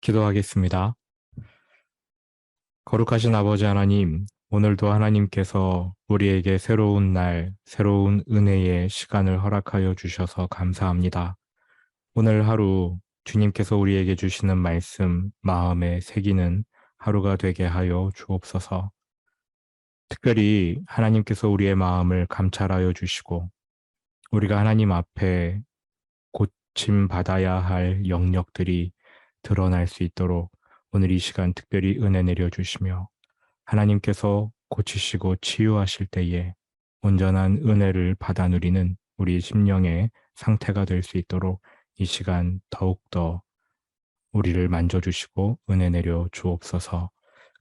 기도하겠습니다. 거룩하신 아버지 하나님, 오늘도 하나님께서 우리에게 새로운 날, 새로운 은혜의 시간을 허락하여 주셔서 감사합니다. 오늘 하루 주님께서 우리에게 주시는 말씀, 마음에 새기는 하루가 되게 하여 주옵소서. 특별히 하나님께서 우리의 마음을 감찰하여 주시고 우리가 하나님 앞에 고침 받아야 할 영역들이 드러날 수 있도록 오늘 이 시간 특별히 은혜 내려주시며 하나님께서 고치시고 치유하실 때에 온전한 은혜를 받아 누리는 우리 심령의 상태가 될 수 있도록 이 시간 더욱더 우리를 만져주시고 은혜 내려 주옵소서.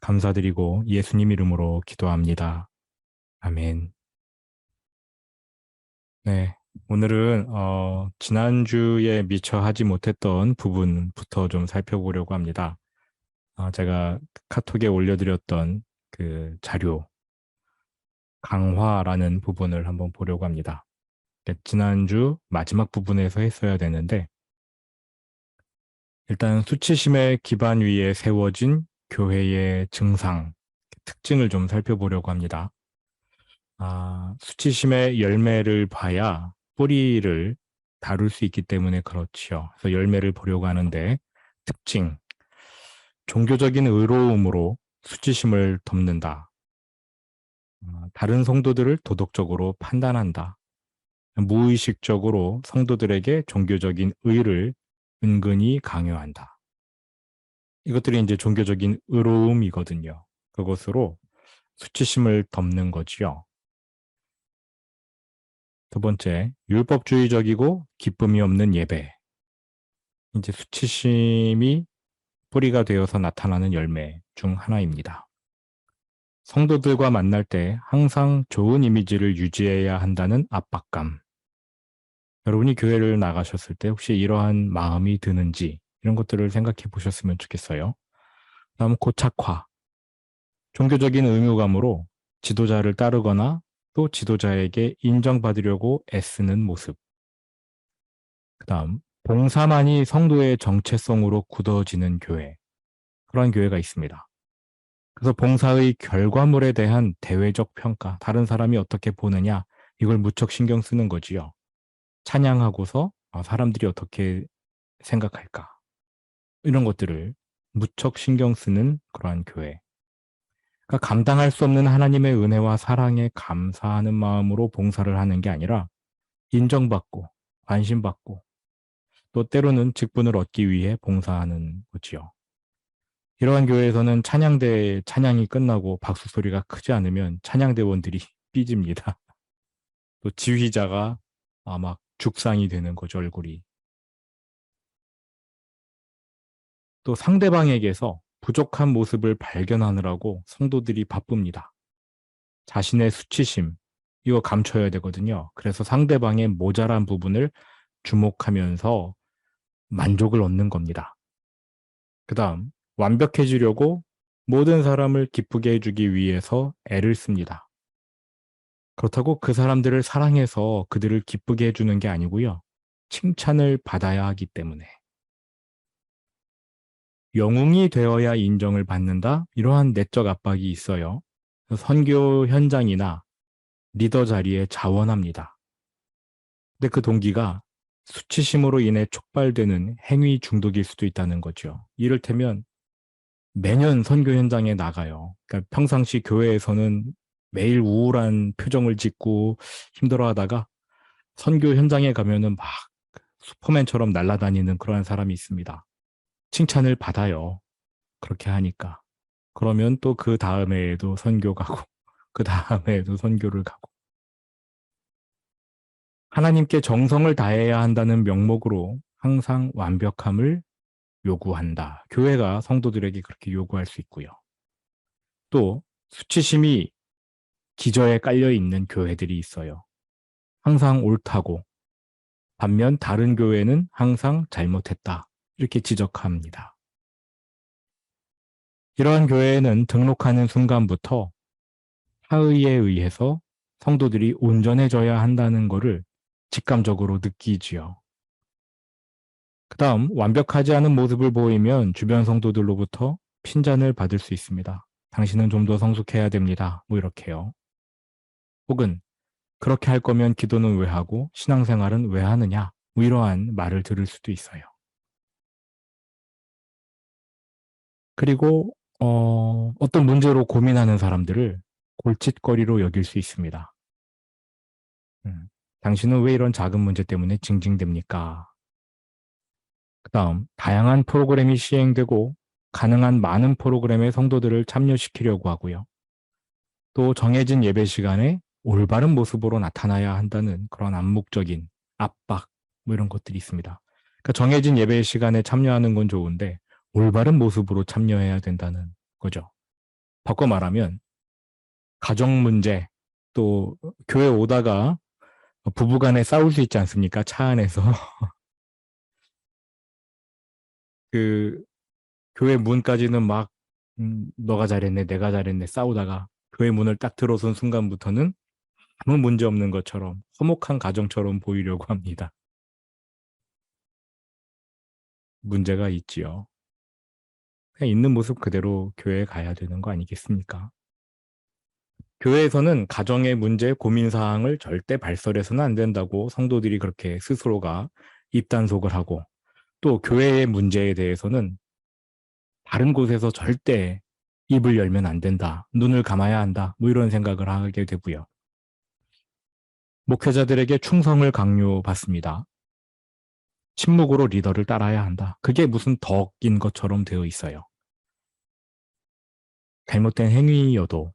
감사드리고 예수님 이름으로 기도합니다. 아멘. 네, 오늘은 지난주에 미처 하지 못했던 부분부터 좀 살펴보려고 합니다. 제가 카톡에 올려드렸던 그 자료, 강화라는 부분을 한번 보려고 합니다. 지난주 마지막 부분에서 했어야 되는데, 일단 수치심의 기반 위에 세워진 교회의 증상, 특징을 좀 살펴보려고 합니다. 수치심의 열매를 봐야 뿌리를 다룰 수 있기 때문에 그렇지요. 그래서 열매를 보려고 하는데, 특징, 종교적인 의로움으로 수치심을 덮는다. 다른 성도들을 도덕적으로 판단한다. 무의식적으로 성도들에게 종교적인 의를 은근히 강요한다. 이것들이 이제 종교적인 의로움이거든요. 그것으로 수치심을 덮는 거지요. 두 번째, 율법주의적이고 기쁨이 없는 예배. 이제 수치심이 뿌리가 되어서 나타나는 열매 중 하나입니다. 성도들과 만날 때 항상 좋은 이미지를 유지해야 한다는 압박감. 여러분이 교회를 나가셨을 때 혹시 이러한 마음이 드는지 이런 것들을 생각해 보셨으면 좋겠어요. 다음 고착화. 종교적인 의무감으로 지도자를 따르거나 또 지도자에게 인정받으려고 애쓰는 모습. 그 다음 봉사만이 성도의 정체성으로 굳어지는 교회. 그런 교회가 있습니다. 그래서 봉사의 결과물에 대한 대외적 평가, 다른 사람이 어떻게 보느냐, 이걸 무척 신경 쓰는 거지요. 찬양하고서 사람들이 어떻게 생각할까? 이런 것들을 무척 신경 쓰는 그러한 교회. 그러니까 감당할 수 없는 하나님의 은혜와 사랑에 감사하는 마음으로 봉사를 하는 게 아니라 인정받고 관심받고 또 때로는 직분을 얻기 위해 봉사하는 거지요. 이러한 교회에서는 찬양대 찬양이 끝나고 박수 소리가 크지 않으면 찬양대원들이 삐집니다. 또 지휘자가 막 죽상이 되는 거죠, 얼굴이. 또 상대방에게서 부족한 모습을 발견하느라고 성도들이 바쁩니다. 자신의 수치심, 이거 감춰야 되거든요. 그래서 상대방의 모자란 부분을 주목하면서 만족을 얻는 겁니다. 그 다음, 완벽해지려고 모든 사람을 기쁘게 해주기 위해서 애를 씁니다. 그렇다고 그 사람들을 사랑해서 그들을 기쁘게 해주는 게 아니고요. 칭찬을 받아야 하기 때문에. 영웅이 되어야 인정을 받는다? 이러한 내적 압박이 있어요. 선교 현장이나 리더 자리에 자원합니다. 근데 그 동기가 수치심으로 인해 촉발되는 행위 중독일 수도 있다는 거죠. 이를테면 매년 선교 현장에 나가요. 그러니까 평상시 교회에서는 매일 우울한 표정을 짓고 힘들어하다가 선교 현장에 가면은 막 슈퍼맨처럼 날아다니는 그러한 사람이 있습니다. 칭찬을 받아요. 그렇게 하니까. 그러면 또 그 다음에도 선교 가고, 그 다음에도 선교를 가고. 하나님께 정성을 다해야 한다는 명목으로 항상 완벽함을 요구한다. 교회가 성도들에게 그렇게 요구할 수 있고요. 또 수치심이 기저에 깔려 있는 교회들이 있어요. 항상 옳다고, 반면 다른 교회는 항상 잘못했다. 이렇게 지적합니다. 이러한 교회에는 등록하는 순간부터 하의에 의해서 성도들이 온전해져야 한다는 것을 직감적으로 느끼지요. 그다음 완벽하지 않은 모습을 보이면 주변 성도들로부터 핀잔을 받을 수 있습니다. 당신은 좀 더 성숙해야 됩니다. 뭐 이렇게요. 혹은 그렇게 할 거면 기도는 왜 하고 신앙생활은 왜 하느냐? 뭐 이러한 말을 들을 수도 있어요. 그리고 어떤 문제로 고민하는 사람들을 골칫거리로 여길 수 있습니다. 당신은 왜 이런 작은 문제 때문에 징징댑니까? 그다음 다양한 프로그램이 시행되고 가능한 많은 프로그램의 성도들을 참여시키려고 하고요. 또 정해진 예배 시간에 올바른 모습으로 나타나야 한다는 그런 암묵적인 압박 뭐 이런 것들이 있습니다. 그러니까 정해진 예배 시간에 참여하는 건 좋은데 올바른 모습으로 참여해야 된다는 거죠. 바꿔 말하면 가정 문제 또 교회 오다가 부부간에 싸울 수 있지 않습니까? 차 안에서 그 교회 문까지는 막 너가 잘했네 내가 잘했네 싸우다가 교회 문을 딱 들어선 순간부터는 아무 문제 없는 것처럼 화목한 가정처럼 보이려고 합니다. 문제가 있지요. 그냥 있는 모습 그대로 교회에 가야 되는 거 아니겠습니까? 교회에서는 가정의 문제, 고민 사항을 절대 발설해서는 안 된다고 성도들이 그렇게 스스로가 입단속을 하고 또 교회의 문제에 대해서는 다른 곳에서 절대 입을 열면 안 된다. 눈을 감아야 한다. 뭐 이런 생각을 하게 되고요. 목회자들에게 충성을 강요받습니다. 침묵으로 리더를 따라야 한다. 그게 무슨 덕인 것처럼 되어 있어요. 잘못된 행위여도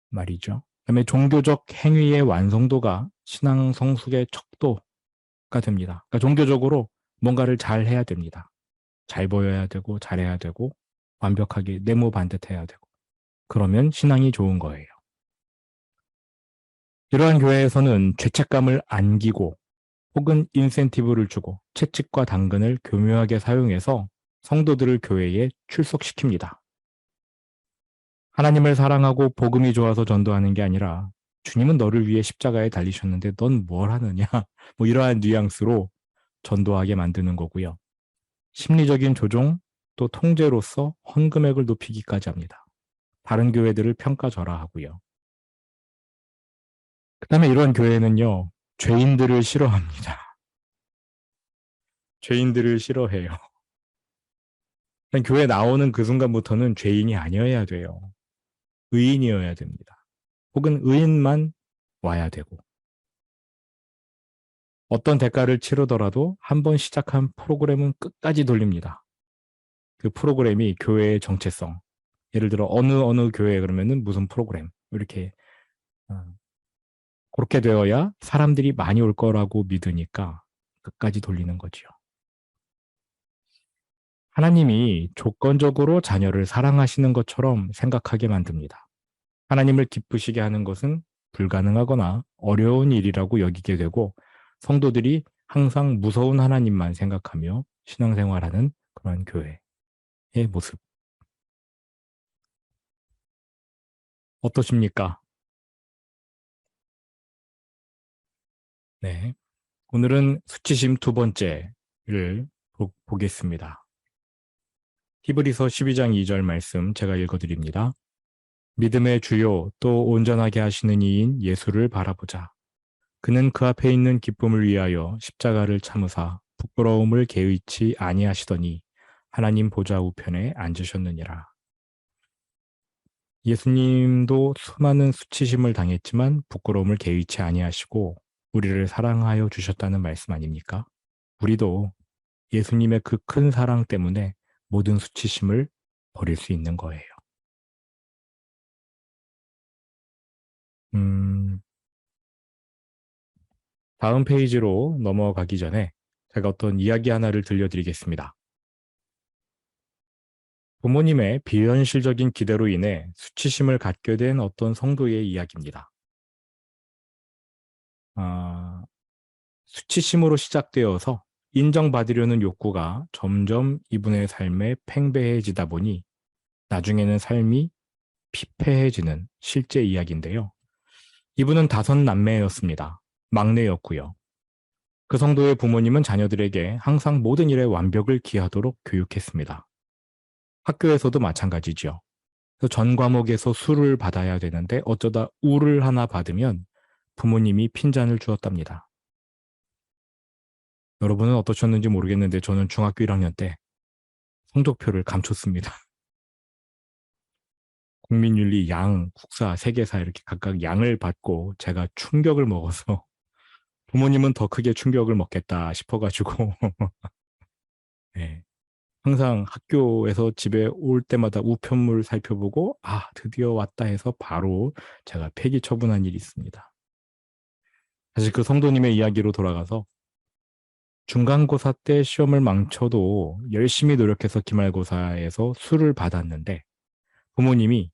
말이죠. 그다음에 종교적 행위의 완성도가 신앙 성숙의 척도가 됩니다. 그러니까 종교적으로 뭔가를 잘 해야 됩니다. 잘 보여야 되고 잘해야 되고 완벽하게 내모 반듯해야 되고 그러면 신앙이 좋은 거예요. 이러한 교회에서는 죄책감을 안기고 혹은 인센티브를 주고 채찍과 당근을 교묘하게 사용해서 성도들을 교회에 출석시킵니다. 하나님을 사랑하고 복음이 좋아서 전도하는 게 아니라 주님은 너를 위해 십자가에 달리셨는데 넌 뭘 하느냐 뭐 이러한 뉘앙스로 전도하게 만드는 거고요. 심리적인 조종 또 통제로서 헌금액을 높이기까지 합니다. 다른 교회들을 평가절하하고요. 그다음에 이런 교회는요. 죄인들을 싫어합니다. 죄인들을 싫어해요. 교회 나오는 그 순간부터는 죄인이 아니어야 돼요. 의인이어야 됩니다. 혹은 의인만 와야 되고 어떤 대가를 치르더라도 한 번 시작한 프로그램은 끝까지 돌립니다. 그 프로그램이 교회의 정체성. 예를 들어 어느 교회 그러면은 무슨 프로그램 이렇게 어, 그렇게 되어야 사람들이 많이 올 거라고 믿으니까 끝까지 돌리는 거지요. 하나님이 조건적으로 자녀를 사랑하시는 것처럼 생각하게 만듭니다. 하나님을 기쁘시게 하는 것은 불가능하거나 어려운 일이라고 여기게 되고 성도들이 항상 무서운 하나님만 생각하며 신앙생활하는 그런 교회의 모습. 어떠십니까? 네. 오늘은 수치심 두 번째를 보겠습니다. 히브리서 12장 2절 말씀 제가 읽어드립니다. 믿음의 주요 또 온전하게 하시는 이인 예수를 바라보자. 그는 그 앞에 있는 기쁨을 위하여 십자가를 참으사 부끄러움을 개의치 아니하시더니 하나님 보좌 우편에 앉으셨느니라. 예수님도 수많은 수치심을 당했지만 부끄러움을 개의치 아니하시고 우리를 사랑하여 주셨다는 말씀 아닙니까? 우리도 예수님의 그 큰 사랑 때문에 모든 수치심을 버릴 수 있는 거예요. 다음 페이지로 넘어가기 전에 제가 어떤 이야기 하나를 들려드리겠습니다. 부모님의 비현실적인 기대로 인해 수치심을 갖게 된 어떤 성도의 이야기입니다. 수치심으로 시작되어서 인정받으려는 욕구가 점점 이분의 삶에 팽배해지다 보니 나중에는 삶이 피폐해지는 실제 이야기인데요. 이분은 다섯 남매였습니다. 막내였고요. 그 성도의 부모님은 자녀들에게 항상 모든 일에 완벽을 기하도록 교육했습니다. 학교에서도 마찬가지죠. 전 과목에서 수를 받아야 되는데 어쩌다 우를 하나 받으면 부모님이 핀잔을 주었답니다. 여러분은 어떠셨는지 모르겠는데 저는 중학교 1학년 때 성적표를 감췄습니다. 국민윤리, 양, 국사, 세계사 이렇게 각각 양을 받고 제가 충격을 먹어서 부모님은 더 크게 충격을 먹겠다 싶어가지고 네. 항상 학교에서 집에 올 때마다 우편물 살펴보고 드디어 왔다 해서 바로 제가 폐기 처분한 일이 있습니다. 사실 그 성도님의 이야기로 돌아가서 중간고사 때 시험을 망쳐도 열심히 노력해서 기말고사에서 수를 받았는데 부모님이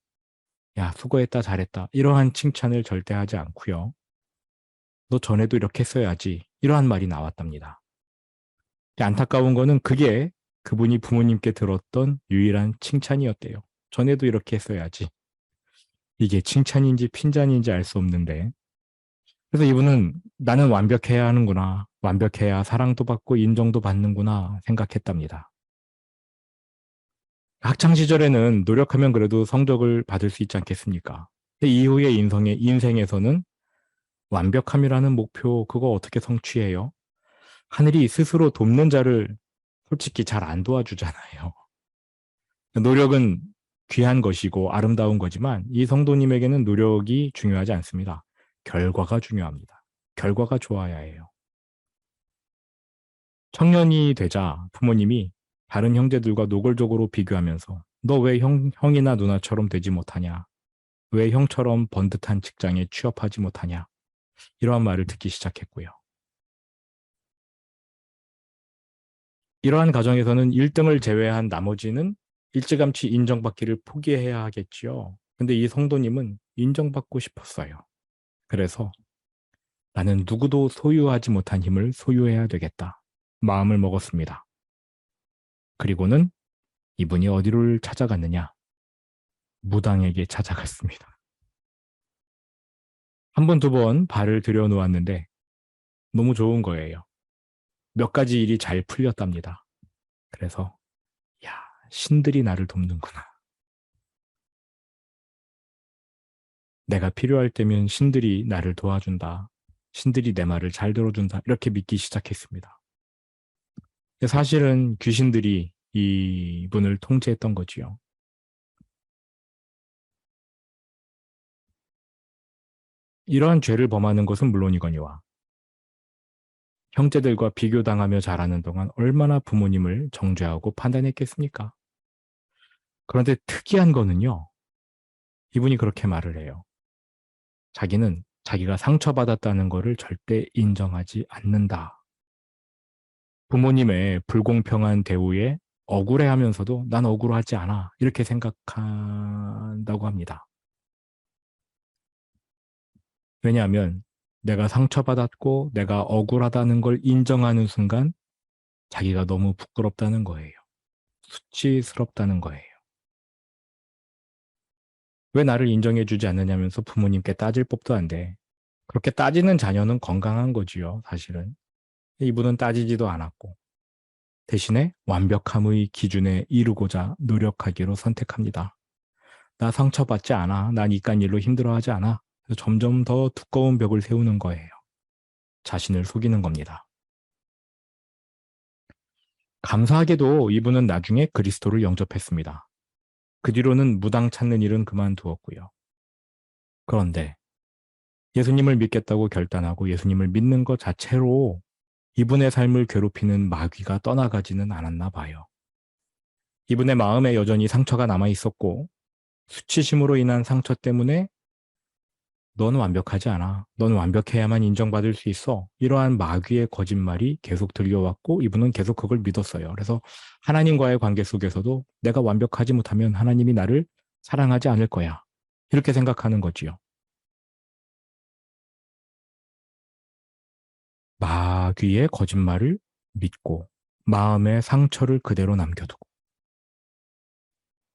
야, 수고했다, 잘했다 이러한 칭찬을 절대 하지 않고요. 너 전에도 이렇게 했어야지 이러한 말이 나왔답니다. 안타까운 거는 그게 그분이 부모님께 들었던 유일한 칭찬이었대요. 전에도 이렇게 했어야지. 이게 칭찬인지 핀잔인지 알 수 없는데 그래서 이분은 나는 완벽해야 하는구나. 완벽해야 사랑도 받고 인정도 받는구나 생각했답니다. 학창 시절에는 노력하면 그래도 성적을 받을 수 있지 않겠습니까? 이후의 인생에서는 완벽함이라는 목표 그거 어떻게 성취해요? 하늘이 스스로 돕는 자를 솔직히 잘 안 도와주잖아요. 노력은 귀한 것이고 아름다운 거지만 이 성도님에게는 노력이 중요하지 않습니다. 결과가 중요합니다. 결과가 좋아야 해요. 청년이 되자 부모님이 다른 형제들과 노골적으로 비교하면서 너 왜 형이나 누나처럼 되지 못하냐? 왜 형처럼 번듯한 직장에 취업하지 못하냐? 이러한 말을 듣기 시작했고요. 이러한 가정에서는 1등을 제외한 나머지는 일찌감치 인정받기를 포기해야 하겠지요. 근데 이 성도님은 인정받고 싶었어요. 그래서 나는 누구도 소유하지 못한 힘을 소유해야 되겠다. 마음을 먹었습니다. 그리고는 이분이 어디를 찾아갔느냐? 무당에게 찾아갔습니다. 한 번, 두 번 발을 들여놓았는데 너무 좋은 거예요. 몇 가지 일이 잘 풀렸답니다. 그래서 야, 신들이 나를 돕는구나. 내가 필요할 때면 신들이 나를 도와준다. 신들이 내 말을 잘 들어준다. 이렇게 믿기 시작했습니다. 사실은 귀신들이 이분을 통제했던 거지요. 이러한 죄를 범하는 것은 물론이거니와 형제들과 비교당하며 자라는 동안 얼마나 부모님을 정죄하고 판단했겠습니까? 그런데 특이한 거는요. 이분이 그렇게 말을 해요. 자기는 자기가 상처받았다는 것을 절대 인정하지 않는다. 부모님의 불공평한 대우에 억울해하면서도 난 억울하지 않아. 이렇게 생각한다고 합니다. 왜냐하면 내가 상처받았고 내가 억울하다는 걸 인정하는 순간 자기가 너무 부끄럽다는 거예요. 수치스럽다는 거예요. 왜 나를 인정해주지 않느냐면서 부모님께 따질 법도 안 돼. 그렇게 따지는 자녀는 건강한 거지요, 사실은. 이분은 따지지도 않았고 대신에 완벽함의 기준에 이르고자 노력하기로 선택합니다. 나 상처받지 않아. 난 이깟 일로 힘들어하지 않아. 그래서 점점 더 두꺼운 벽을 세우는 거예요. 자신을 속이는 겁니다. 감사하게도 이분은 나중에 그리스도를 영접했습니다. 그 뒤로는 무당 찾는 일은 그만두었고요. 그런데 예수님을 믿겠다고 결단하고 예수님을 믿는 것 자체로 이분의 삶을 괴롭히는 마귀가 떠나가지는 않았나 봐요. 이분의 마음에 여전히 상처가 남아 있었고 수치심으로 인한 상처 때문에 너는 완벽하지 않아. 너는 완벽해야만 인정받을 수 있어. 이러한 마귀의 거짓말이 계속 들려왔고 이분은 계속 그걸 믿었어요. 그래서 하나님과의 관계 속에서도 내가 완벽하지 못하면 하나님이 나를 사랑하지 않을 거야. 이렇게 생각하는 거지요. 마귀의 거짓말을 믿고 마음의 상처를 그대로 남겨두고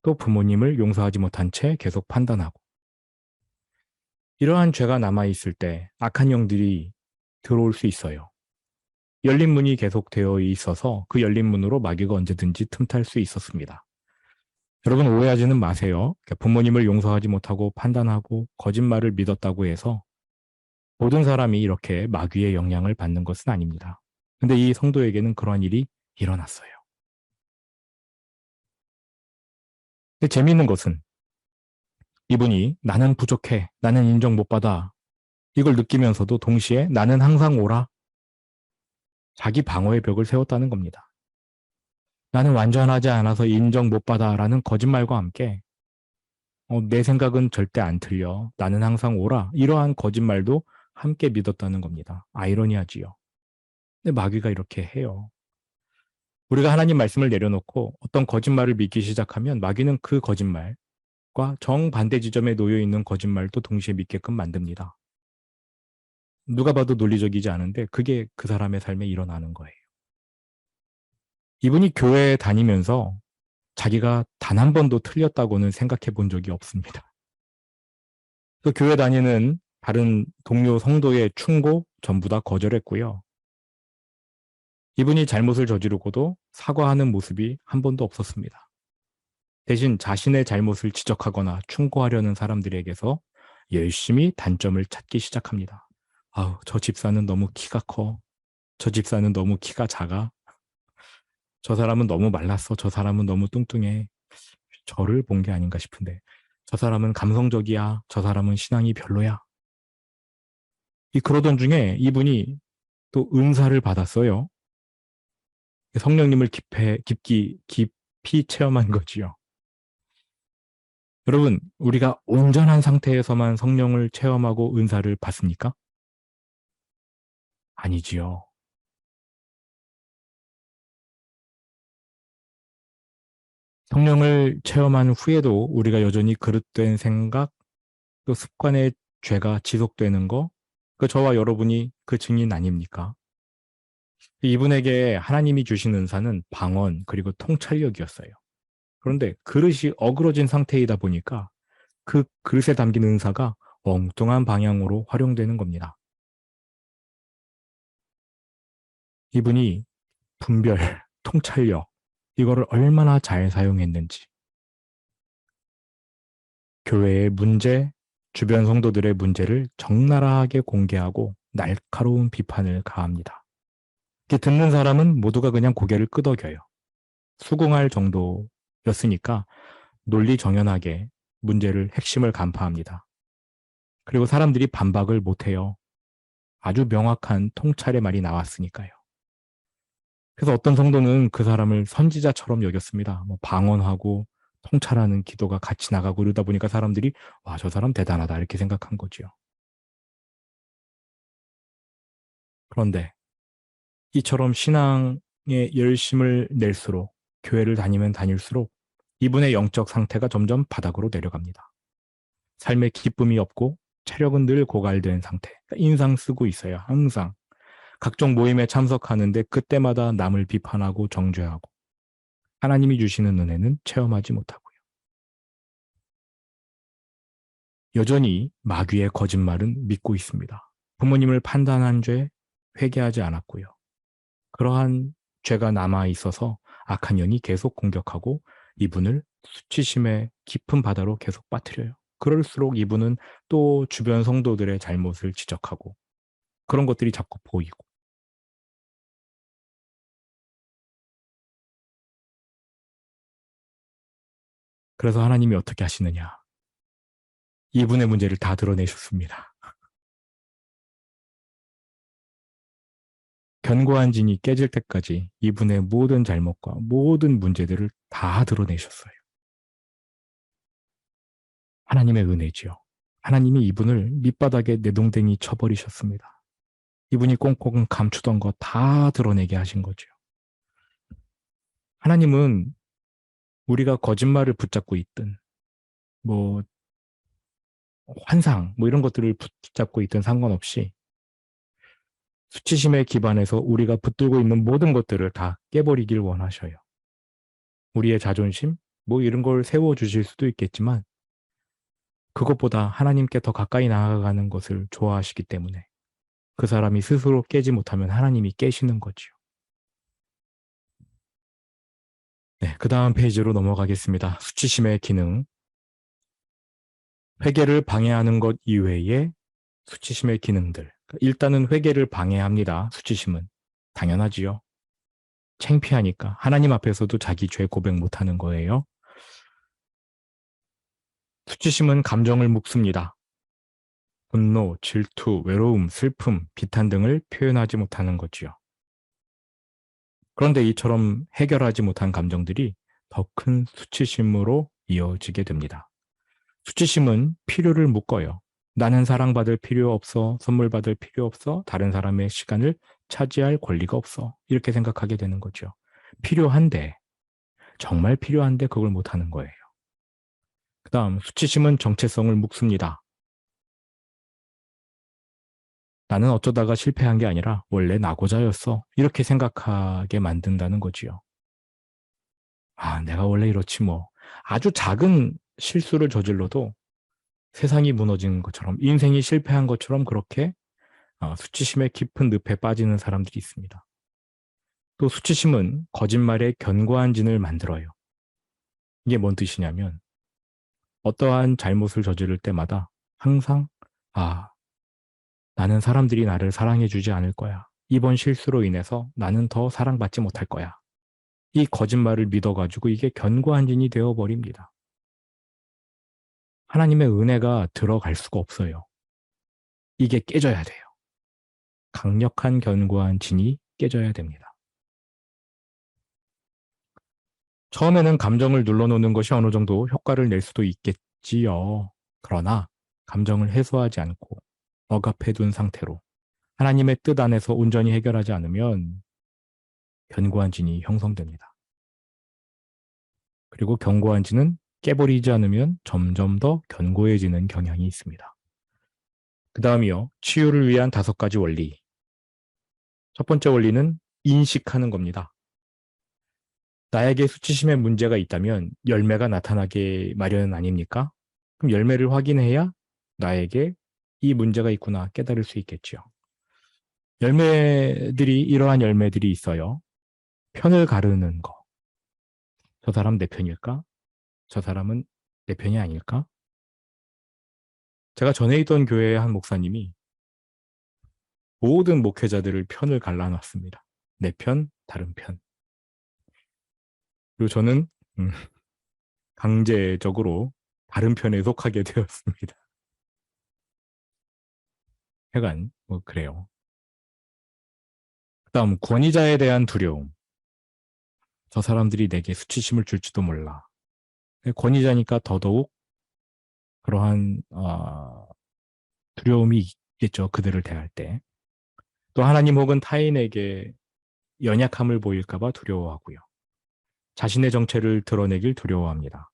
또 부모님을 용서하지 못한 채 계속 판단하고 이러한 죄가 남아있을 때 악한 영들이 들어올 수 있어요. 열린 문이 계속 되어 있어서 그 열린 문으로 마귀가 언제든지 틈탈 수 있었습니다. 여러분 오해하지는 마세요. 부모님을 용서하지 못하고 판단하고 거짓말을 믿었다고 해서 모든 사람이 이렇게 마귀의 영향을 받는 것은 아닙니다. 근데 이 성도에게는 그러한 일이 일어났어요. 근데 재미있는 것은 이분이 나는 부족해, 나는 인정 못 받아 이걸 느끼면서도 동시에 나는 항상 옳아 자기 방어의 벽을 세웠다는 겁니다. 나는 완전하지 않아서 인정 못 받아라는 거짓말과 함께 내 생각은 절대 안 틀려. 나는 항상 옳아. 이러한 거짓말도 함께 믿었다는 겁니다. 아이러니하지요. 근데 마귀가 이렇게 해요. 우리가 하나님 말씀을 내려놓고 어떤 거짓말을 믿기 시작하면 마귀는 그 거짓말과 정반대 지점에 놓여 있는 거짓말도 동시에 믿게끔 만듭니다. 누가 봐도 논리적이지 않은데 그게 그 사람의 삶에 일어나는 거예요. 이분이 교회에 다니면서 자기가 단 한 번도 틀렸다고는 생각해 본 적이 없습니다. 그 교회 다니는 다른 동료 성도의 충고 전부 다 거절했고요. 이분이 잘못을 저지르고도 사과하는 모습이 한 번도 없었습니다. 대신 자신의 잘못을 지적하거나 충고하려는 사람들에게서 열심히 단점을 찾기 시작합니다. 아우, 저 집사는 너무 키가 커. 저 집사는 너무 키가 작아. 저 사람은 너무 말랐어. 저 사람은 너무 뚱뚱해. 저를 본 게 아닌가 싶은데. 저 사람은 감성적이야. 저 사람은 신앙이 별로야. 그러던 중에 이분이 또 은사를 받았어요. 성령님을 깊이 체험한 거지요. 여러분, 우리가 온전한 상태에서만 성령을 체험하고 은사를 받습니까? 아니지요. 성령을 체험한 후에도 우리가 여전히 그릇된 생각, 또 습관의 죄가 지속되는 거, 저와 여러분이 그 증인 아닙니까? 이분에게 하나님이 주신 은사는 방언, 그리고 통찰력이었어요. 그런데 그릇이 어그러진 상태이다 보니까 그 그릇에 담긴 은사가 엉뚱한 방향으로 활용되는 겁니다. 이분이 분별, 통찰력, 이거를 얼마나 잘 사용했는지. 교회의 문제, 주변 성도들의 문제를 적나라하게 공개하고 날카로운 비판을 가합니다. 듣는 사람은 모두가 그냥 고개를 끄덕여요. 수긍할 정도였으니까 논리 정연하게 문제를 핵심을 간파합니다. 그리고 사람들이 반박을 못해요. 아주 명확한 통찰의 말이 나왔으니까요. 그래서 어떤 성도는 그 사람을 선지자처럼 여겼습니다. 방언하고 통찰하는 기도가 같이 나가고 이러다 보니까 사람들이 와, 저 사람 대단하다 이렇게 생각한 거지요. 그런데 이처럼 신앙에 열심을 낼수록 교회를 다니면 다닐수록 이분의 영적 상태가 점점 바닥으로 내려갑니다. 삶에 기쁨이 없고 체력은 늘 고갈된 상태. 인상 쓰고 있어요. 항상. 각종 모임에 참석하는데 그때마다 남을 비판하고 정죄하고 하나님이 주시는 은혜는 체험하지 못하고요. 여전히 마귀의 거짓말은 믿고 있습니다. 부모님을 판단한 죄 회개하지 않았고요. 그러한 죄가 남아 있어서 악한 영이 계속 공격하고 이분을 수치심의 깊은 바다로 계속 빠뜨려요. 그럴수록 이분은 또 주변 성도들의 잘못을 지적하고 그런 것들이 자꾸 보이고. 그래서 하나님이 어떻게 하시느냐. 이분의 문제를 다 드러내셨습니다. 견고한 진이 깨질 때까지 이분의 모든 잘못과 모든 문제들을 다 드러내셨어요. 하나님의 은혜지요. 하나님이 이분을 밑바닥에 내동댕이 쳐버리셨습니다. 이분이 꽁꽁 감추던 거 다 드러내게 하신 거죠. 하나님은 우리가 거짓말을 붙잡고 있든 뭐 환상 뭐 이런 것들을 붙잡고 있든 상관없이 수치심에 기반해서 우리가 붙들고 있는 모든 것들을 다 깨버리길 원하셔요. 우리의 자존심 뭐 이런 걸 세워주실 수도 있겠지만 그것보다 하나님께 더 가까이 나아가는 것을 좋아하시기 때문에 그 사람이 스스로 깨지 못하면 하나님이 깨시는 거지요. 네, 그 다음 페이지로 넘어가겠습니다. 수치심의 기능. 회개를 방해하는 것 이외에 수치심의 기능들. 일단은 회개를 방해합니다. 수치심은. 당연하지요. 창피하니까. 하나님 앞에서도 자기 죄 고백 못하는 거예요. 수치심은 감정을 묶습니다. 분노, 질투, 외로움, 슬픔, 비탄 등을 표현하지 못하는 거지요. 그런데 이처럼 해결하지 못한 감정들이 더 큰 수치심으로 이어지게 됩니다. 수치심은 필요를 묶어요. 나는 사랑받을 필요 없어, 선물 받을 필요 없어, 다른 사람의 시간을 차지할 권리가 없어. 이렇게 생각하게 되는 거죠. 필요한데, 정말 필요한데 그걸 못하는 거예요. 그 다음, 수치심은 정체성을 묻습니다. 나는 어쩌다가 실패한 게 아니라 원래 나고자였어. 이렇게 생각하게 만든다는 거지요. 아, 내가 원래 이렇지 뭐. 아주 작은 실수를 저질러도 세상이 무너지는 것처럼, 인생이 실패한 것처럼 그렇게 수치심의 깊은 늪에 빠지는 사람들이 있습니다. 또 수치심은 거짓말에 견고한 진을 만들어요. 이게 뭔 뜻이냐면 어떠한 잘못을 저지를 때마다 항상 나는 사람들이 나를 사랑해주지 않을 거야. 이번 실수로 인해서 나는 더 사랑받지 못할 거야. 이 거짓말을 믿어가지고 이게 견고한 진이 되어버립니다. 하나님의 은혜가 들어갈 수가 없어요. 이게 깨져야 돼요. 강력한 견고한 진이 깨져야 됩니다. 처음에는 감정을 눌러놓는 것이 어느 정도 효과를 낼 수도 있겠지요. 그러나 감정을 해소하지 않고 억압해둔 상태로 하나님의 뜻 안에서 온전히 해결하지 않으면 견고한 진이 형성됩니다. 그리고 견고한 진은 깨버리지 않으면 점점 더 견고해지는 경향이 있습니다. 그 다음이요. 치유를 위한 5가지 원리. 첫 번째 원리는 인식하는 겁니다. 나에게 수치심의 문제가 있다면 열매가 나타나게 마련 아닙니까? 그럼 열매를 확인해야 나에게 이 문제가 있구나 깨달을 수 있겠죠. 이러한 열매들이 있어요. 편을 가르는 거. 저 사람 내 편일까? 저 사람은 내 편이 아닐까? 제가 전에 있던 교회의 한 목사님이 모든 목회자들을 편을 갈라놨습니다. 내 편, 다른 편. 그리고 저는 강제적으로 다른 편에 속하게 되었습니다. 하여간 뭐 그래요. 그다음 권위자에 대한 두려움. 저 사람들이 내게 수치심을 줄지도 몰라. 권위자니까 더더욱 그러한 두려움이 있겠죠. 그들을 대할 때. 또 하나님 혹은 타인에게 연약함을 보일까 봐 두려워하고요. 자신의 정체를 드러내길 두려워합니다.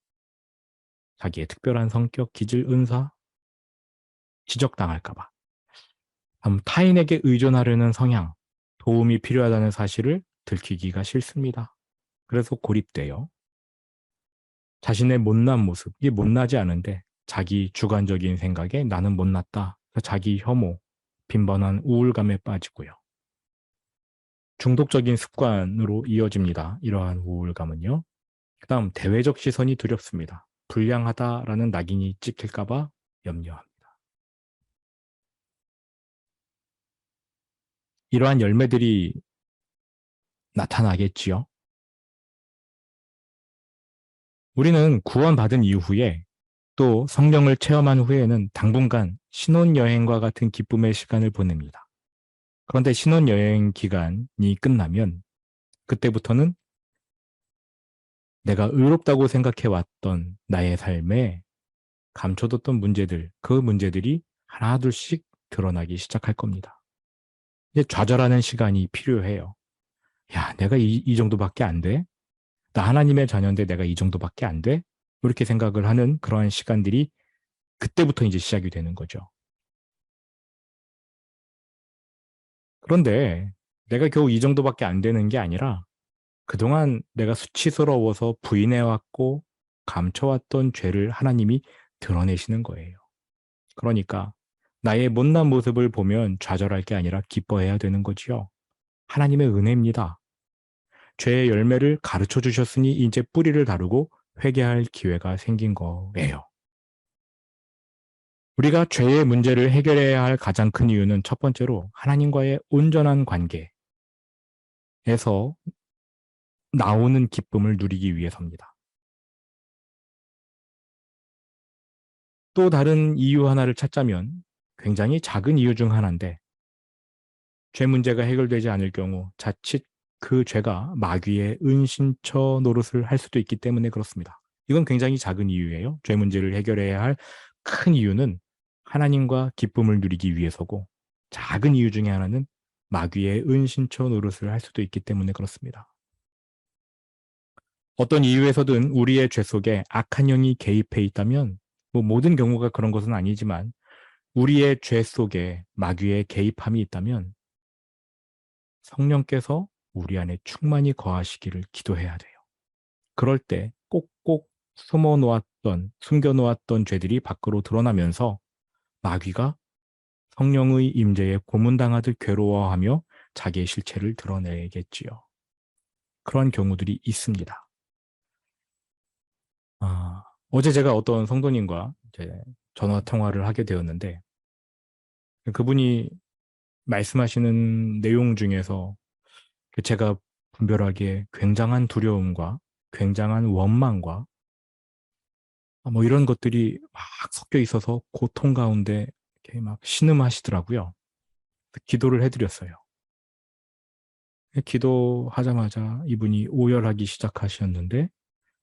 자기의 특별한 성격, 기질, 은사, 지적당할까 봐. 타인에게 의존하려는 성향, 도움이 필요하다는 사실을 들키기가 싫습니다. 그래서 고립돼요. 자신의 못난 모습, 이게 못나지 않은데 자기 주관적인 생각에 나는 못났다. 자기 혐오, 빈번한 우울감에 빠지고요. 중독적인 습관으로 이어집니다. 이러한 우울감은요. 그 다음 대외적 시선이 두렵습니다. 불량하다라는 낙인이 찍힐까 봐 염려합니다. 이러한 열매들이 나타나겠지요. 우리는 구원받은 이후에 또 성령을 체험한 후에는 당분간 신혼여행과 같은 기쁨의 시간을 보냅니다. 그런데 신혼여행 기간이 끝나면 그때부터는 내가 의롭다고 생각해왔던 나의 삶에 감춰뒀던 문제들, 그 문제들이 하나둘씩 드러나기 시작할 겁니다. 이제 좌절하는 시간이 필요해요. 야, 내가 이 정도밖에 안 돼? 나 하나님의 자녀인데 내가 이 정도밖에 안 돼? 이렇게 생각을 하는 그러한 시간들이 그때부터 이제 시작이 되는 거죠. 그런데 내가 겨우 이 정도밖에 안 되는 게 아니라 그동안 내가 수치스러워서 부인해왔고 감춰왔던 죄를 하나님이 드러내시는 거예요. 그러니까 나의 못난 모습을 보면 좌절할 게 아니라 기뻐해야 되는 거지요. 하나님의 은혜입니다. 죄의 열매를 가르쳐 주셨으니 이제 뿌리를 다루고 회개할 기회가 생긴 거예요. 우리가 죄의 문제를 해결해야 할 가장 큰 이유는 첫 번째로 하나님과의 온전한 관계에서 나오는 기쁨을 누리기 위해서입니다. 또 다른 이유 하나를 찾자면 굉장히 작은 이유 중 하나인데 죄 문제가 해결되지 않을 경우 자칫 그 죄가 마귀의 은신처 노릇을 할 수도 있기 때문에 그렇습니다. 이건 굉장히 작은 이유예요. 죄 문제를 해결해야 할 큰 이유는 하나님과 기쁨을 누리기 위해서고 작은 이유 중에 하나는 마귀의 은신처 노릇을 할 수도 있기 때문에 그렇습니다. 어떤 이유에서든 우리의 죄 속에 악한 영이 개입해 있다면 뭐 모든 경우가 그런 것은 아니지만 우리의 죄 속에 마귀의 개입함이 있다면 성령께서 우리 안에 충만히 거하시기를 기도해야 돼요. 그럴 때 꼭꼭 숨겨놓았던 죄들이 밖으로 드러나면서 마귀가 성령의 임재에 고문당하듯 괴로워하며 자기의 실체를 드러내겠지요. 그런 경우들이 있습니다. 어제 제가 어떤 성도님과 이제 전화 통화를 하게 되었는데 그분이 말씀하시는 내용 중에서 제가 분별하기에 굉장한 두려움과 굉장한 원망과 뭐 이런 것들이 막 섞여 있어서 고통 가운데 이렇게 막 신음하시더라고요. 기도를 해드렸어요. 기도하자마자 이분이 오열하기 시작하셨는데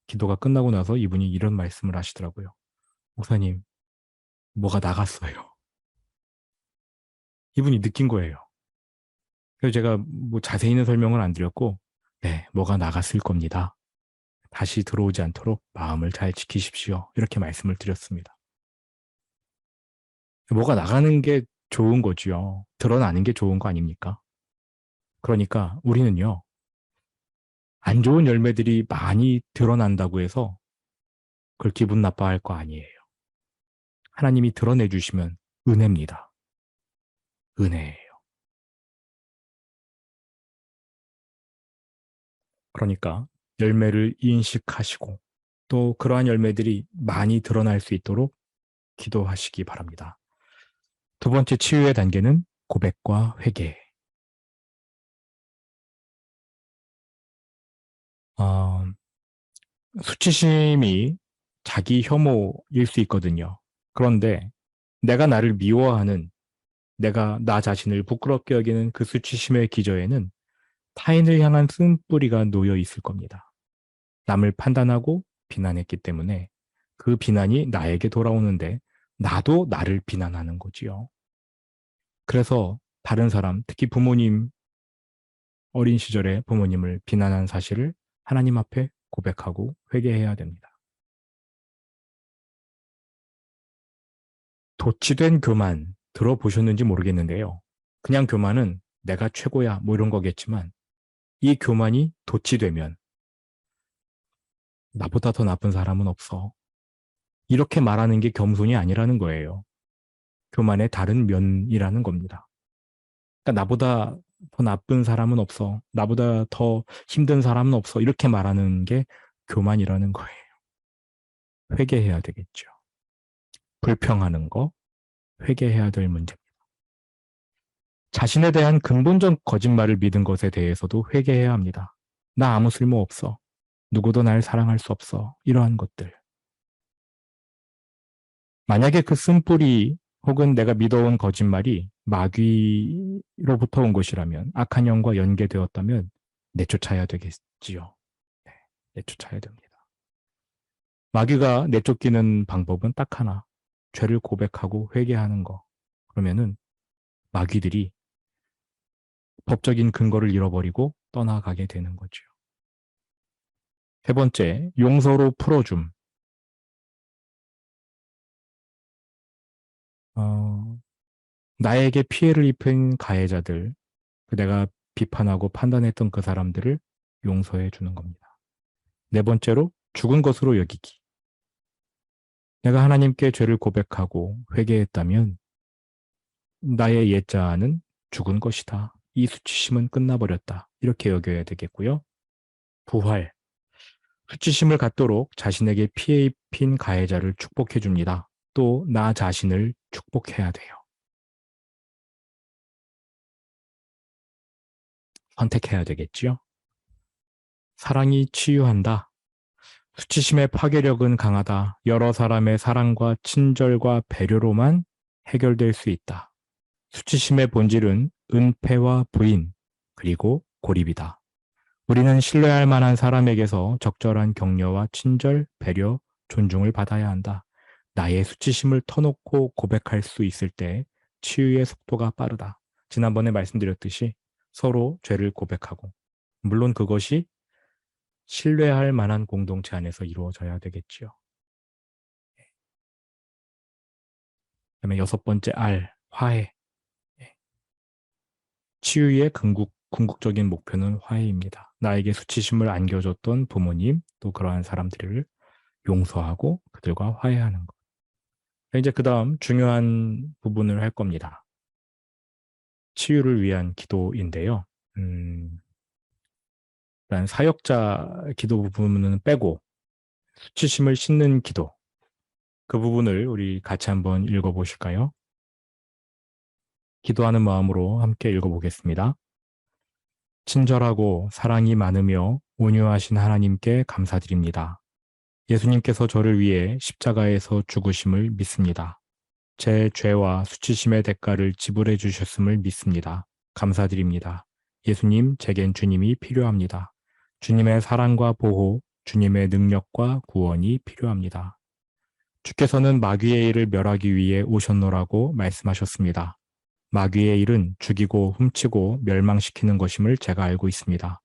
기도가 끝나고 나서 이분이 이런 말씀을 하시더라고요. 목사님, 뭐가 나갔어요. 이분이 느낀 거예요. 그래서 제가 뭐 자세히는 설명을 안 드렸고, 네, 뭐가 나갔을 겁니다. 다시 들어오지 않도록 마음을 잘 지키십시오. 이렇게 말씀을 드렸습니다. 뭐가 나가는 게 좋은 거지요. 드러나는 게 좋은 거 아닙니까? 그러니까 우리는요, 안 좋은 열매들이 많이 드러난다고 해서 그걸 기분 나빠할 거 아니에요. 하나님이 드러내 주시면 은혜입니다. 은혜예요. 그러니까 열매를 인식하시고 또 그러한 열매들이 많이 드러날 수 있도록 기도하시기 바랍니다. 두 번째 치유의 단계는 고백과 회개. 어, 수치심이 자기 혐오일 수 있거든요. 그런데 내가 나를 미워하는, 내가 나 자신을 부끄럽게 여기는 그 수치심의 기저에는 타인을 향한 쓴뿌리가 놓여 있을 겁니다. 남을 판단하고 비난했기 때문에 그 비난이 나에게 돌아오는데 나도 나를 비난하는 거지요. 그래서 다른 사람, 특히 부모님, 어린 시절에 부모님을 비난한 사실을 하나님 앞에 고백하고 회개해야 됩니다. 도치된 교만 들어보셨는지 모르겠는데요. 그냥 교만은 내가 최고야 뭐 이런 거겠지만 이 교만이 도치되면 나보다 더 나쁜 사람은 없어. 이렇게 말하는 게 겸손이 아니라는 거예요. 교만의 다른 면이라는 겁니다. 그러니까 나보다 더 나쁜 사람은 없어. 나보다 더 힘든 사람은 없어. 이렇게 말하는 게 교만이라는 거예요. 회개해야 되겠죠. 불평하는 거 회개해야 될 문제입니다. 자신에 대한 근본적 거짓말을 믿은 것에 대해서도 회개해야 합니다. 나 아무 쓸모 없어. 누구도 날 사랑할 수 없어. 이러한 것들. 만약에 그 쓴뿌리 혹은 내가 믿어온 거짓말이 마귀로부터 온 것이라면, 악한 영과 연계되었다면 내쫓아야 되겠지요. 네, 내쫓아야 됩니다. 마귀가 내쫓기는 방법은 딱 하나. 죄를 고백하고 회개하는 거. 그러면은 마귀들이 법적인 근거를 잃어버리고 떠나가게 되는 거죠. 세 번째, 용서로 풀어줌. 나에게 피해를 입힌 가해자들, 내가 비판하고 판단했던 그 사람들을 용서해 주는 겁니다. 네 번째로, 죽은 것으로 여기기. 내가 하나님께 죄를 고백하고 회개했다면 나의 옛자는 죽은 것이다. 이 수치심은 끝나버렸다. 이렇게 여겨야 되겠고요. 부활. 수치심을 갖도록 자신에게 피해 입힌 가해자를 축복해 줍니다. 또 나 자신을 축복해야 돼요. 선택해야 되겠지요. 사랑이 치유한다. 수치심의 파괴력은 강하다. 여러 사람의 사랑과 친절과 배려로만 해결될 수 있다. 수치심의 본질은 은폐와 부인, 그리고 고립이다. 우리는 신뢰할 만한 사람에게서 적절한 격려와 친절, 배려, 존중을 받아야 한다. 나의 수치심을 터놓고 고백할 수 있을 때 치유의 속도가 빠르다. 지난번에 말씀드렸듯이 서로 죄를 고백하고, 물론 그것이 신뢰할 만한 공동체 안에서 이루어져야 되겠지요. 그다음에 여섯 번째 R, 화해. 치유의 궁극적인 목표는 화해입니다. 나에게 수치심을 안겨줬던 부모님, 또 그러한 사람들을 용서하고 그들과 화해하는 것. 이제 그 다음 중요한 부분을 할 겁니다. 치유를 위한 기도인데요. 일단 사역자 기도 부분은 빼고 수치심을 씻는 기도. 그 부분을 우리 같이 한번 읽어보실까요? 기도하는 마음으로 함께 읽어보겠습니다. 친절하고 사랑이 많으며 온유하신 하나님께 감사드립니다. 예수님께서 저를 위해 십자가에서 죽으심을 믿습니다. 제 죄와 수치심의 대가를 지불해 주셨음을 믿습니다. 감사드립니다. 예수님, 제겐 주님이 필요합니다. 주님의 사랑과 보호, 주님의 능력과 구원이 필요합니다. 주께서는 마귀의 일을 멸하기 위해 오셨노라고 말씀하셨습니다. 마귀의 일은 죽이고 훔치고 멸망시키는 것임을 제가 알고 있습니다.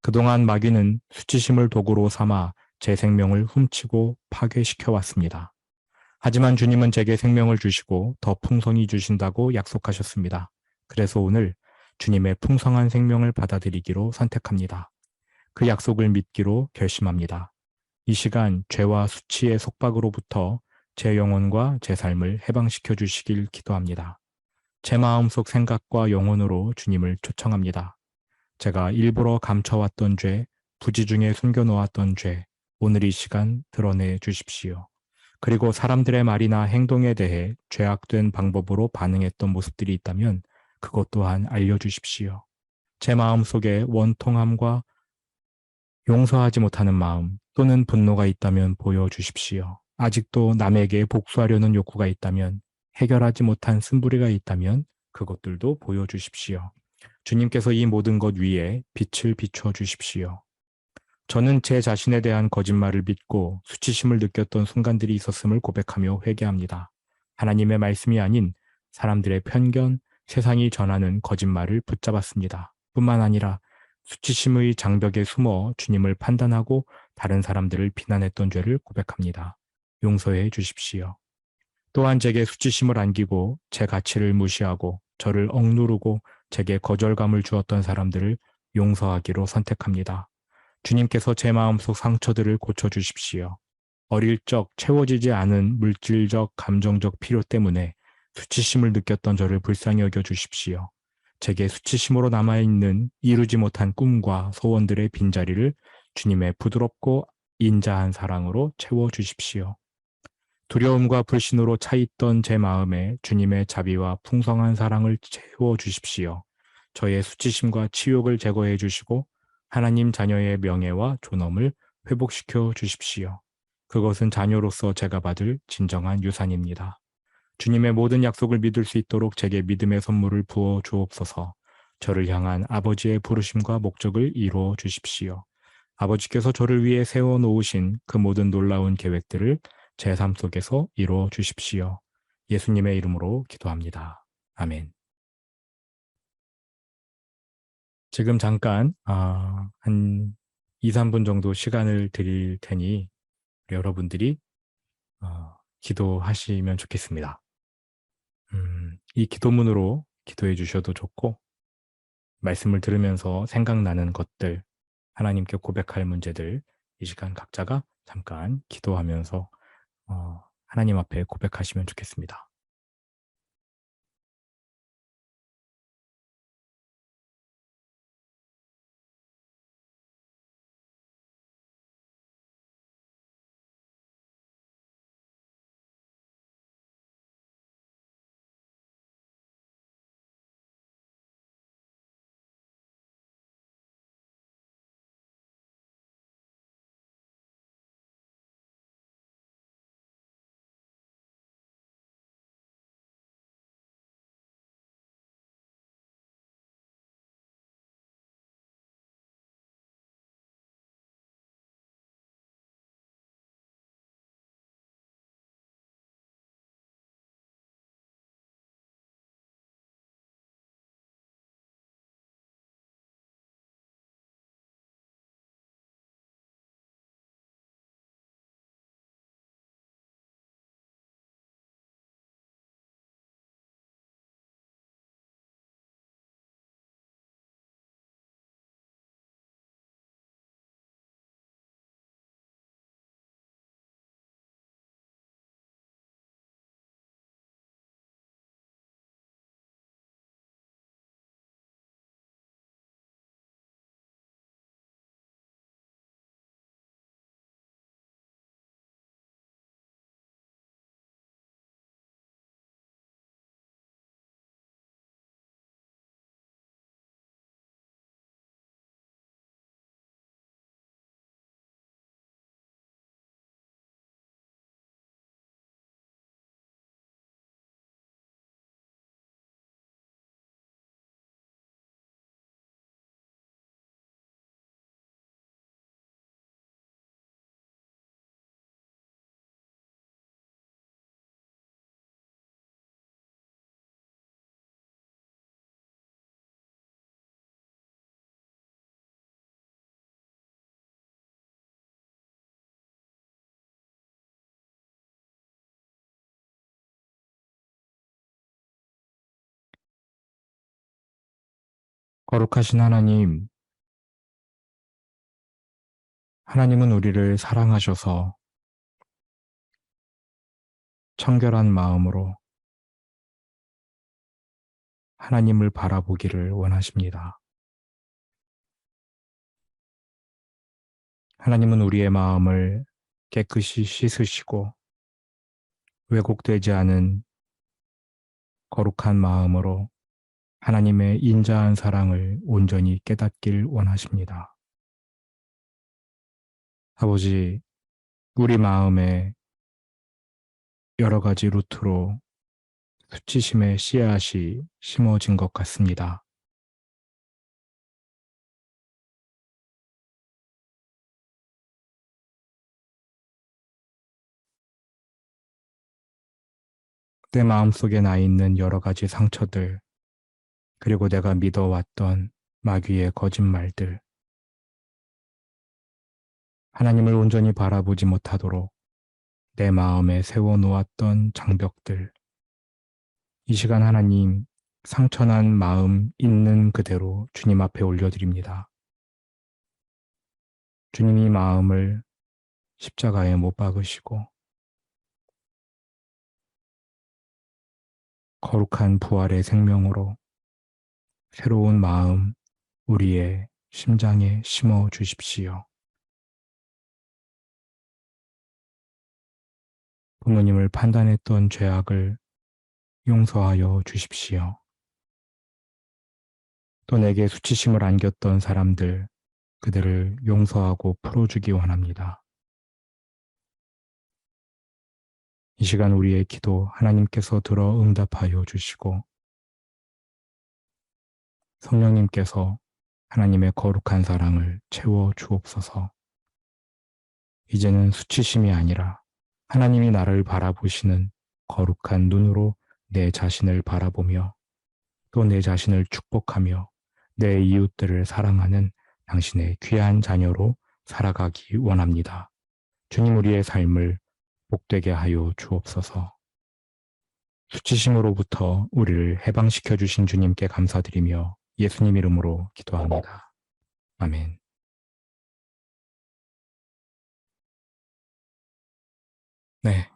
그동안 마귀는 수치심을 도구로 삼아 제 생명을 훔치고 파괴시켜 왔습니다. 하지만 주님은 제게 생명을 주시고 더 풍성히 주신다고 약속하셨습니다. 그래서 오늘 주님의 풍성한 생명을 받아들이기로 선택합니다. 그 약속을 믿기로 결심합니다. 이 시간 죄와 수치의 속박으로부터 제 영혼과 제 삶을 해방시켜 주시길 기도합니다. 제 마음속 생각과 영혼으로 주님을 초청합니다. 제가 일부러 감춰왔던 죄, 부지중에 숨겨놓았던 죄, 오늘 이 시간 드러내 주십시오. 그리고 사람들의 말이나 행동에 대해 죄악된 방법으로 반응했던 모습들이 있다면 그것 또한 알려주십시오. 제 마음속에 원통함과 용서하지 못하는 마음 또는 분노가 있다면 보여주십시오. 아직도 남에게 복수하려는 욕구가 있다면 해결하지 못한 쓴부리가 있다면 그것들도 보여주십시오. 주님께서 이 모든 것 위에 빛을 비춰 주십시오. 저는 제 자신에 대한 거짓말을 믿고 수치심을 느꼈던 순간들이 있었음을 고백하며 회개합니다. 하나님의 말씀이 아닌 사람들의 편견, 세상이 전하는 거짓말을 붙잡았습니다. 뿐만 아니라 수치심의 장벽에 숨어 주님을 판단하고 다른 사람들을 비난했던 죄를 고백합니다. 용서해 주십시오. 또한 제게 수치심을 안기고 제 가치를 무시하고 저를 억누르고 제게 거절감을 주었던 사람들을 용서하기로 선택합니다. 주님께서 제 마음속 상처들을 고쳐주십시오. 어릴 적 채워지지 않은 물질적, 감정적 필요 때문에 수치심을 느꼈던 저를 불쌍히 여겨주십시오. 제게 수치심으로 남아있는 이루지 못한 꿈과 소원들의 빈자리를 주님의 부드럽고 인자한 사랑으로 채워주십시오. 두려움과 불신으로 차있던 제 마음에 주님의 자비와 풍성한 사랑을 채워주십시오. 저의 수치심과 치욕을 제거해 주시고 하나님 자녀의 명예와 존엄을 회복시켜 주십시오. 그것은 자녀로서 제가 받을 진정한 유산입니다. 주님의 모든 약속을 믿을 수 있도록 제게 믿음의 선물을 부어 주옵소서. 저를 향한 아버지의 부르심과 목적을 이루어 주십시오. 아버지께서 저를 위해 세워 놓으신 그 모든 놀라운 계획들을 제 삶 속에서 이루어 주십시오. 예수님의 이름으로 기도합니다. 아멘. 지금 잠깐 한 2, 3분 정도 시간을 드릴 테니 여러분들이 기도하시면 좋겠습니다. 이 기도문으로 기도해 주셔도 좋고 말씀을 들으면서 생각나는 것들, 하나님께 고백할 문제들 이 시간 각자가 잠깐 기도하면서 하나님 앞에 고백하시면 좋겠습니다. 거룩하신 하나님, 하나님은 우리를 사랑하셔서 청결한 마음으로 하나님을 바라보기를 원하십니다. 하나님은 우리의 마음을 깨끗이 씻으시고 왜곡되지 않은 거룩한 마음으로 하나님의 인자한 사랑을 온전히 깨닫길 원하십니다. 아버지, 우리 마음에 여러 가지 루트로 수치심의 씨앗이 심어진 것 같습니다. 내 마음속에 나 있는 여러 가지 상처들, 그리고 내가 믿어왔던 마귀의 거짓말들, 하나님을 온전히 바라보지 못하도록 내 마음에 세워놓았던 장벽들, 이 시간 하나님, 상처난 마음 있는 그대로 주님 앞에 올려드립니다. 주님이 마음을 십자가에 못 박으시고 거룩한 부활의 생명으로 새로운 마음 우리의 심장에 심어 주십시오. 부모님을 판단했던 죄악을 용서하여 주십시오. 또 내게 수치심을 안겼던 사람들, 그들을 용서하고 풀어주기 원합니다. 이 시간 우리의 기도 하나님께서 들어 응답하여 주시고 성령님께서 하나님의 거룩한 사랑을 채워 주옵소서. 이제는 수치심이 아니라 하나님이 나를 바라보시는 거룩한 눈으로 내 자신을 바라보며 또 내 자신을 축복하며 내 이웃들을 사랑하는 당신의 귀한 자녀로 살아가기 원합니다. 주님, 우리의 삶을 복되게 하여 주옵소서. 수치심으로부터 우리를 해방시켜 주신 주님께 감사드리며 예수님 이름으로 기도합니다. 아멘. 네.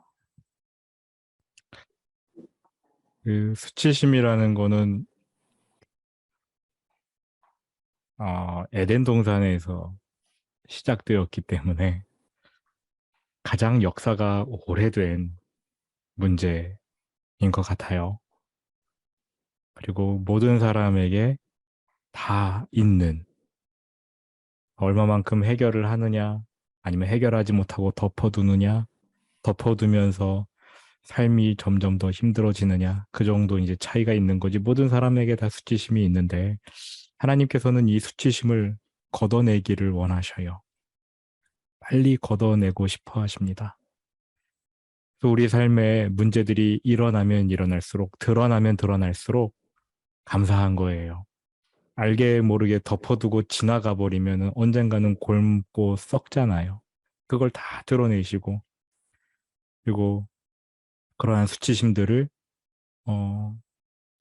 그 수치심이라는 거는 에덴 동산에서 시작되었기 때문에 가장 역사가 오래된 문제인 것 같아요. 그리고 모든 사람에게 다 있는, 얼마만큼 해결을 하느냐, 아니면 해결하지 못하고 덮어두느냐, 덮어두면서 삶이 점점 더 힘들어지느냐, 그 정도 이제 차이가 있는 거지. 모든 사람에게 다 수치심이 있는데 하나님께서는 이 수치심을 걷어내기를 원하셔요. 빨리 걷어내고 싶어 하십니다. 또 우리 삶에 문제들이 일어나면 일어날수록, 드러나면 드러날수록 감사한 거예요. 알게 모르게 덮어두고 지나가 버리면 언젠가는 곪고 썩잖아요. 그걸 다 드러내시고, 그리고 그러한 수치심들을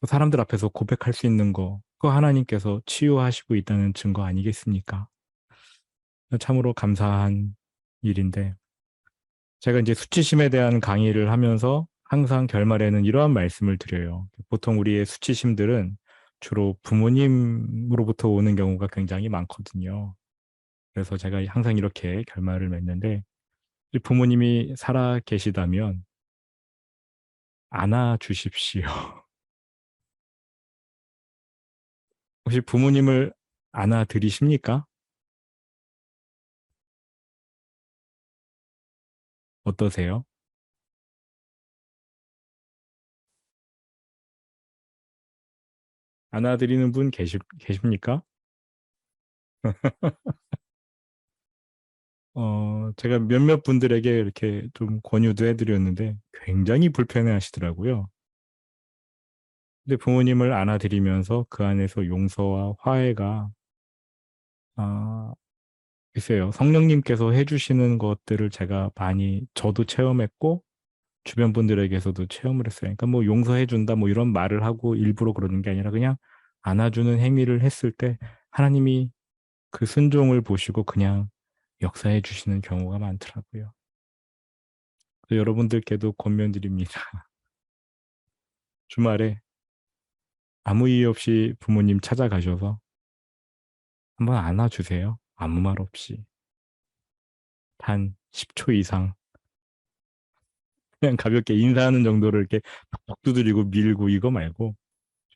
사람들 앞에서 고백할 수 있는 거, 그거 하나님께서 치유하시고 있다는 증거 아니겠습니까? 참으로 감사한 일인데, 제가 이제 수치심에 대한 강의를 하면서 항상 결말에는 이러한 말씀을 드려요. 보통 우리의 수치심들은 주로 부모님으로부터 오는 경우가 굉장히 많거든요. 그래서 제가 항상 이렇게 결말을 맺는데, 부모님이 살아 계시다면 안아주십시오. 혹시 부모님을 안아드리십니까? 어떠세요? 안아드리는 분 계십니까? 제가 몇몇 분들에게 이렇게 좀 권유도 해드렸는데 굉장히 불편해 하시더라고요. 근데 부모님을 안아드리면서 그 안에서 용서와 화해가, 아, 글쎄요, 성령님께서 해주시는 것들을 제가 많이 저도 체험했고, 주변 분들에게서도 체험을 했어요. 그러니까 뭐 용서해준다 뭐 이런 말을 하고 일부러 그러는 게 아니라 그냥 안아주는 행위를 했을 때 하나님이 그 순종을 보시고 그냥 역사해 주시는 경우가 많더라고요. 그래서 여러분들께도 권면드립니다. 주말에 아무 이유 없이 부모님 찾아가셔서 한번 안아주세요. 아무 말 없이. 단 10초 이상. 그냥 가볍게 인사하는 정도로 이렇게 톡톡 두드리고 밀고 이거 말고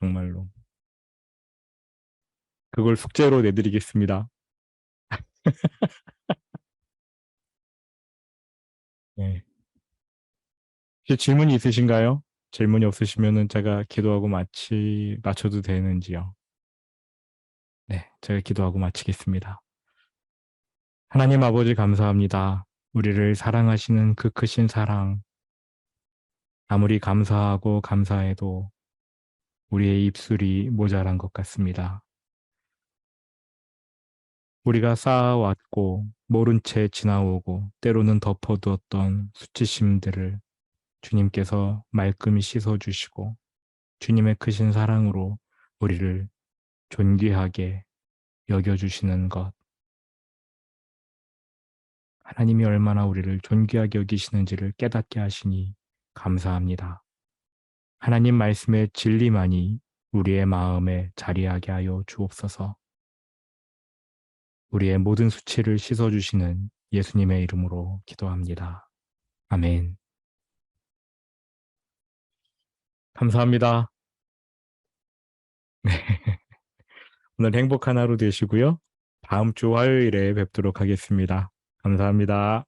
정말로. 그걸 숙제로 내드리겠습니다. 네. 혹시 질문이 있으신가요? 질문이 없으시면은 제가 기도하고 마쳐도 되는지요? 네, 제가 기도하고 마치겠습니다. 하나님 아버지 감사합니다. 우리를 사랑하시는 그 크신 사랑, 아무리 감사하고 감사해도 우리의 입술이 모자란 것 같습니다. 우리가 쌓아왔고 모른 채 지나오고 때로는 덮어두었던 수치심들을 주님께서 말끔히 씻어주시고 주님의 크신 사랑으로 우리를 존귀하게 여겨주시는 것, 하나님이 얼마나 우리를 존귀하게 여기시는지를 깨닫게 하시니 감사합니다. 하나님 말씀의 진리만이 우리의 마음에 자리하게 하여 주옵소서. 우리의 모든 수치를 씻어주시는 예수님의 이름으로 기도합니다. 아멘. 감사합니다. 오늘 행복한 하루 되시고요. 다음 주 화요일에 뵙도록 하겠습니다. 감사합니다.